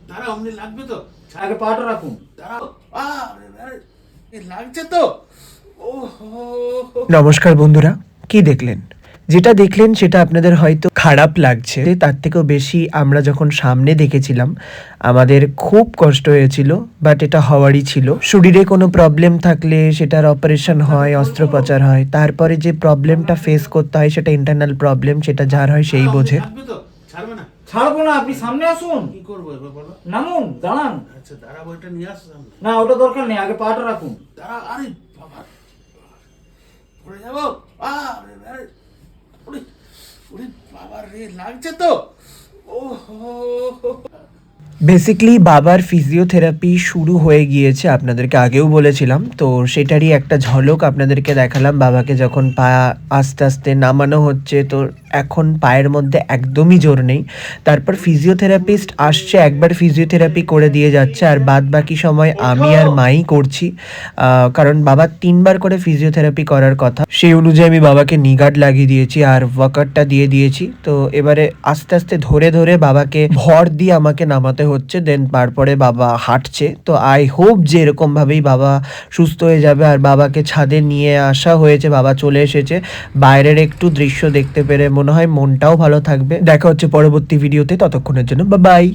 দাঁড়াও, অমনি লাগবে তো। আগে পাটা রাখুন। দাঁড়াও, লাগছে তো। নমস্কার বন্ধুরা, কি দেখলেন? যেটা দেখলেন সেটা আপনাদের হয়তো খারাপ লাগছে, তার থেকেও বেশি আমরা যখন সামনে দেখেছিলাম আমাদের খুব কষ্ট হয়েছিল। বাট এটা হওয়ারই ছিল। শরীরে কোনো প্রবলেম থাকলে সেটার অপারেশন হয়, অস্ত্রোপচার হয়, তারপরে যে প্রবলেমটা ফেস করতে হয় সেটা ইন্টারনাল প্রবলেম, সেটা যার হয় সেই বোঝে। লাগবে তো, ছাড়বে না। ছাড়বো না, আপনি সামনে আসুন। কি করবো এবার বলো? নামুন, দাঁড়ান। আচ্ছা দাঁড়াবো, এটা নিয়ে আসো সামনে। না, ওটা দরকার নেই, আগে পাটা রাখুন। দাঁড়া, আরে বাবা, পড়ে যাবো। আরে আরে, ওরে ওরে বাবা রে, লাগছে তো। ও বেসিক্যালি বাবার ফিজিওথেরাপি শুরু হয়ে গিয়েছে, আপনাদেরকে আগেও বলেছিলাম। তো সেটারই একটা ঝলক আপনাদেরকে দেখালাম। বাবাকে যখন পা আস্তে আস্তে নামানো হচ্ছে, তো এখন পায়ের মধ্যে একদমই জোর নেই। তারপর ফিজিওথেরাপিস্ট আসছে, একবার ফিজিওথেরাপি করে দিয়ে যাচ্ছে, আর বাদ বাকি সময় আমি আর মাই করছি। কারণ বাবার 3বার করে ফিজিওথেরাপি করার কথা, সেই অনুযায়ী আমি বাবাকে নিগার্ড লাগিয়ে দিয়েছি আর ওয়াকারটা দিয়ে দিয়েছি। তো এবারে আস্তে আস্তে ধরে ধরে বাবাকে ভর দিয়ে আমাকে নামাতে হচ্ছে, দেন তারপরে বাবা হাঁটছে। তো আই হোপ যে এরকমভাবেই বাবা সুস্থ হয়ে যাবে। আর বাবাকে ছাদে নিয়ে আসা হয়েছে, বাবা চলে এসেছে। বাইরের একটু দৃশ্য দেখতে পেরে মনে হয় মনটাও ভালো থাকবে। দেখা হচ্ছে পরবর্তী ভিডিওতে, ততক্ষণের জন্য বাই বাই।